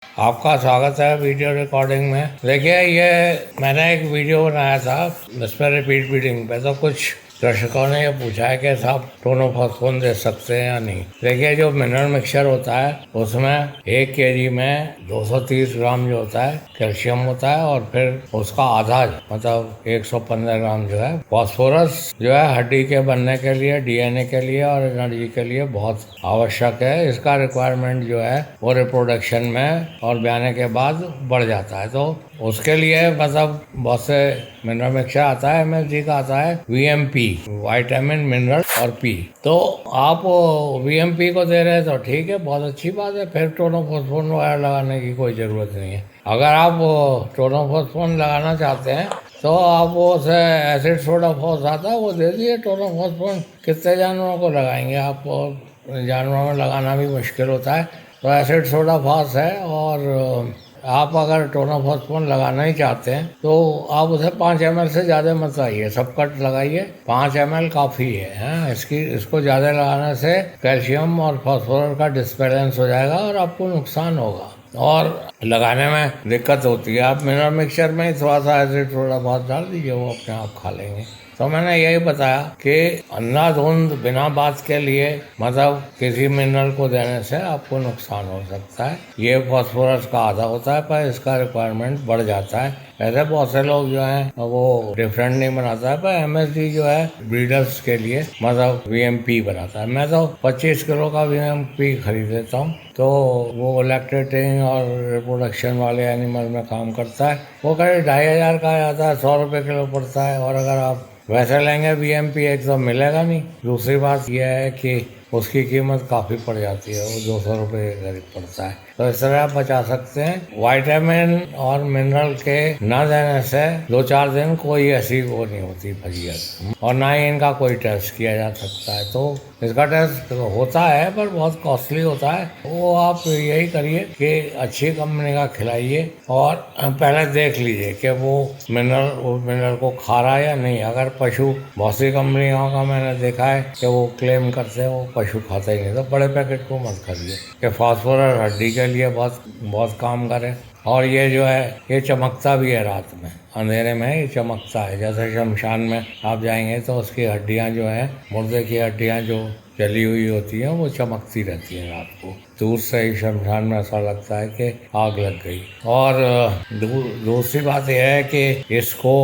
आपका स्वागत है वीडियो रिकॉर्डिंग में। देखिए, ये मैंने एक वीडियो बनाया था, इस पर रिपीट बीडिंग पे तो कुछ दर्शकों ने ये पूछा है कि साहब टोनोफॉस्फोन दे सकते हैं या नहीं। देखिए, जो मिनरल मिक्सचर होता है उसमें 1 kg में 230 ग्राम जो होता है कैल्शियम होता है, और फिर उसका आधा मतलब 115 ग्राम जो है फॉस्फोरस जो है हड्डी के बनने के लिए, डीएनए के लिए और एनर्जी के लिए बहुत आवश्यक है। इसका रिक्वायरमेंट जो है वो रिप्रोडक्शन में और ब्याने के बाद बढ़ जाता है। तो उसके लिए मतलब बहुत से मिनरल मिक्सचर आता है, एमएसजी का आता है वीएमपी, विटामिन मिनरल और पी। तो आप वीएमपी को दे रहे हैं तो ठीक है, बहुत अच्छी बात है, फिर टोनोफॉस्फोन वगैरह लगाने की कोई ज़रूरत नहीं है। अगर आप टोनोफॉस्फोन लगाना चाहते हैं तो आप वो से एसिड सोडा फॉस आता है वो दे दिए। टोनोफॉस्फोन कितने जानवरों को लगाएंगे आप, जानवरों में लगाना भी मुश्किल होता है। तो एसिड सोडा फॉस है, और आप अगर टोनोफॉस्फोन लगाना ही चाहते हैं तो आप उसे 5 ml से ज़्यादा मत लगाइए, सब कट लगाइए। 5 ml काफ़ी है, हैं? इसको ज़्यादा लगाने से कैल्शियम और फास्फोरस का डिस्बैलेंस हो जाएगा और आपको नुकसान होगा और लगाने में दिक्कत होती है। आप मिनरल मिक्सचर में ही थोड़ा सा एसिड थोड़ा बहुत डाल दीजिए, वो अपने आप खा लेंगे। तो मैंने यही बताया कि अंधाधुंध बिना बात के लिए मतलब किसी मिनरल को देने से आपको नुकसान हो सकता है। ये फास्फोरस का आधा होता है पर इसका रिक्वायरमेंट बढ़ जाता है। ऐसे बहुत से लोग जो हैं वो डिफरेंट नहीं बनाता है, पर एमएसडी जो है ब्रीडर्स के लिए मतलब वीएमपी बनाता है। मैं तो 25 किलो का वीएमपी खरीद लेता हूँ, तो वो लैक्टेटिंग और रिप्रोडक्शन वाले एनिमल में काम करता है। वो करीब 2500 का आता है, 100 रुपये किलो पड़ता है। और अगर आप वैसे लेंगे वीएमपी एकदम मिलेगा नहीं। दूसरी बात यह है कि उसकी कीमत काफ़ी पड़ जाती है, वो 200 रुपये के करीब पड़ता है। तो इस तरह आप बचा सकते हैं। विटामिन और मिनरल के न देने से 2-4 दिन कोई ऐसी वो नहीं होती फजीहत, और ना ही इनका कोई टेस्ट किया जा सकता है। तो इसका टेस्ट होता है पर बहुत कॉस्टली होता है। वो आप यही करिए कि अच्छी कंपनी का खिलाइए और पहले देख लीजिए कि वो मिनरल को खा रहा है या नहीं। अगर पशु, बहुत सी कंपनियों का मैंने देखा है कि वो क्लेम करते हैं वो पशु खाता ही नहीं, तो बड़े पैकेट को मत खरीदिए कि फास्फोरस हड्डी के लिए बहुत बहुत काम करे। और ये जो है ये चमकता भी है, रात में अंधेरे में ये चमकता है। जैसे शमशान में आप जाएंगे तो उसकी हड्डियां जो है, मुर्दे की हड्डियां जो जली हुई होती हैं वो चमकती रहती हैं रात को। दूर से ही शमशान में ऐसा लगता है कि आग लग गई। और दूसरी बात यह है कि इसको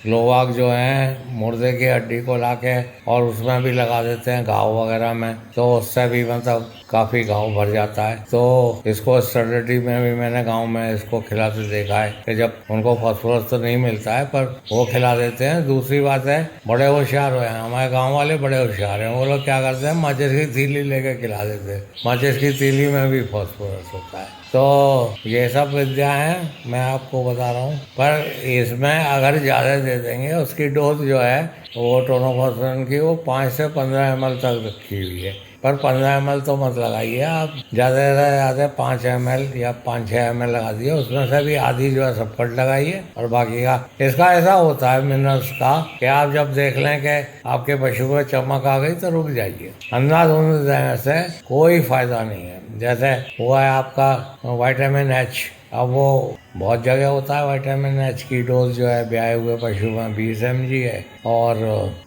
लोग जो हैं मुर्दे की हड्डी को लाके और उसमें भी लगा देते हैं घाव वगैरह में, तो उससे भी मतलब काफ़ी घाव भर जाता है। तो इसको स्टडी में भी मैंने गांव में इसको खिलाते देखा है कि जब उनको फास्फोरस तो नहीं मिलता है पर वो खिला देते हैं। दूसरी बात है, बड़े होशियार हुए हैं हमारे गांव वाले, बड़े होशियार हैं। वो लोग क्या करते हैं, माचिस की तीली लेके खिला देते हैं। माचिस की तीली में भी फास्फोरस होता है। तो ये सब विद्या हैं मैं आपको बता रहा हूँ, पर इसमें अगर ज़्यादा दे देंगे, उसकी डोज जो है वो टोनोफॉस्फोरस की वो 5 से 15 ml तक रखी हुई है। पर 15 ml तो मत लगाइए आप, ज़्यादा से ज़्यादा 5 ml या 5-6 ml लगा दिए। उसमें से भी आधी जो है सब कट लगाइए और बाकी का। इसका ऐसा होता है मिनरल्स का कि आप जब देख लें कि आपके पशु को चमक आ गई तो रुक जाइए। अंधाधुंध देने से कोई फायदा नहीं है। जैसे हुआ है आपका विटामिन एच, अब वो बहुत जगह होता है। विटामिन एच की डोज जो है ब्याए हुए पशु में 20 mg है, और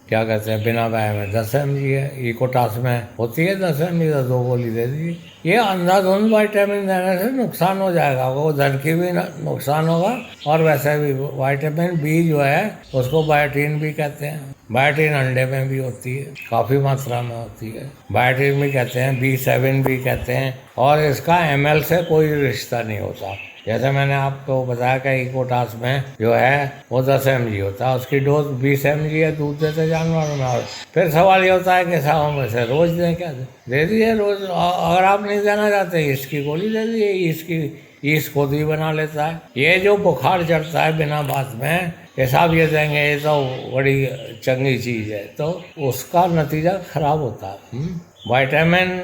क्या कहते हैं बिना ब्याए में 10 mg है। इकोटास में होती है 10 mg, तो 2 गोली दे दीजिए। ये अंधाधुंध विटामिन देने से नुकसान हो जाएगा, वो धन की भी नुकसान होगा। और वैसे भी विटामिन बी जो है उसको बायोटीन भी कहते हैं। बायोटीन अंडे में भी होती है, काफ़ी मात्रा में होती है। बायोटीन भी कहते हैं, B7 भी कहते हैं। और इसका ml से कोई रिश्ता नहीं होता। जैसे मैंने आपको बताया कि इकोटास में जो है वो 10 mg होता है, उसकी डोज 20 mg है दूध देते जानवरों में। और फिर सवाल ये होता है कि साहब में से रोज़ दें, क्या दे दीजिए रोज़। अगर आप नहीं देना चाहते इसकी गोली दे दीजिए, इसकी ईस खुद ही बना लेता है। ये जो बुखार चढ़ता है बिना बात में कि साहब ये देंगे, ये तो बड़ी चंगी चीज़ है, तो उसका नतीजा खराब होता है। विटामिन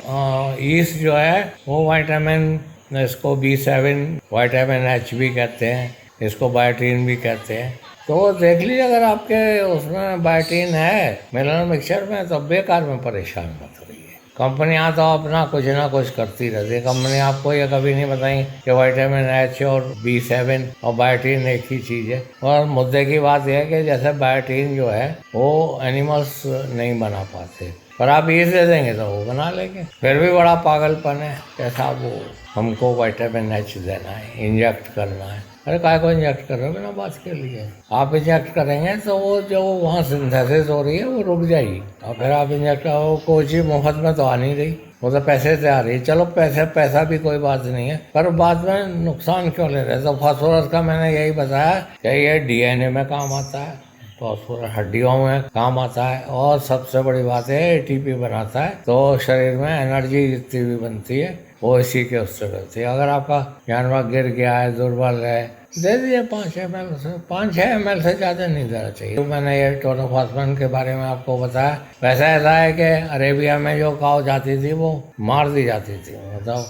ईस जो है वो विटामिन, इसको B7 विटामिन एच भी कहते हैं, इसको बायोटीन भी कहते हैं। तो देख लीजिए, अगर आपके उसमें बायोटीन है मिनरल मिक्सचर में तो बेकार में परेशान मत होइए। कंपनियां तो अपना कुछ ना कुछ करती रहती है। कंपनी आपको ये कभी नहीं बताई कि विटामिन एच और B7 और बायोटीन एक ही चीज़ है। और मुद्दे की बात यह है कि जैसे बायोटीन जो है वो एनिमल्स नहीं बना पाते, पर आप ये दे देंगे तो वो बना लेंगे। फिर भी बड़ा पागलपन है कैसा वो हमको विटामिन एच देना है, इंजेक्ट करना है। अरे काय को इंजेक्ट कर रहे हो बिना बात के लिए? आप इंजेक्ट करेंगे तो वो जो वहाँ सिंथेसिस हो रही है वो रुक जाएगी, और फिर आप इंजेक्ट कोई चीज़ मुफ्त में तो आ नहीं रही, वो तो पैसे से आ रही है। चलो पैसा भी कोई बात नहीं है, पर बाद में नुकसान क्यों ले रहे? तो फास्फोरस का मैंने यही बताया कि ये DNA में काम आता है, फास्फोरस हड्डियों में काम आता है, और सबसे बड़ी बात है ATP बनाता है। तो शरीर में एनर्जी जितनी भी बनती है वो इसी के उससे बनती है। अगर आपका जानवर गिर गया है, दुर्बल है, दे दिए 5 ml से, 5-6 ml से ज़्यादा नहीं देना चाहिए। तो मैंने ये टोनोफॉस्फेन के बारे में आपको बताया। वैसा ऐसा है कि अरेबिया में जो काऊ जाती थी वो मार दी जाती थी, मतलब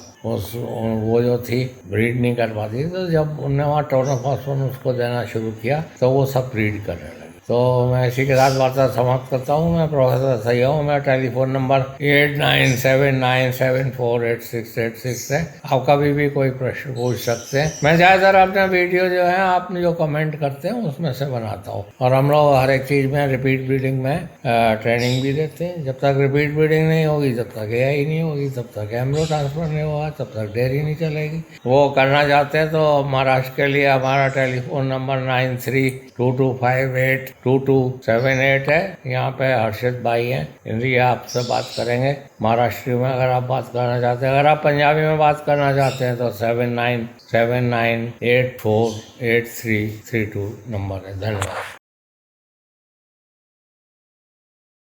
वो जो थी ब्रीड नहीं कर पाती, तो जब उन्होंने वहाँ टोनोफॉस्फेन उसको देना शुरू किया तो वो सब ब्रीड करने लगे। तो मैं इसी के साथ वार्ता समाप्त करता हूँ। मैं प्रोफेसर सैयद हूँ। मेरा टेलीफोन नंबर 8979748686 है। आप कभी भी कोई प्रश्न पूछ सकते हैं। मैं ज़्यादातर अपना वीडियो जो है आपने जो कमेंट करते हैं उसमें से बनाता हूँ, और हम लोग हर एक चीज़ में रिपीट ब्रीडिंग में ट्रेनिंग भी देते हैं। जब तक रिपीट ब्रीडिंग नहीं होगी, जब तक AI नहीं होगी, तब तक एम्ब्रो ट्रांसफर नहीं होगा, तब तक डेयरी नहीं चलेगी। वो करना चाहते हैं तो महाराष्ट्र के लिए हमारा टेलीफोन नंबर 9322582278 है। यहाँ पे हर्षित भाई हैं, हिंदी आपसे बात करेंगे। महाराष्ट्री में अगर आप बात करना चाहते हैं, अगर आप पंजाबी में बात करना चाहते हैं तो 7979848332 नंबर है। धन्यवाद।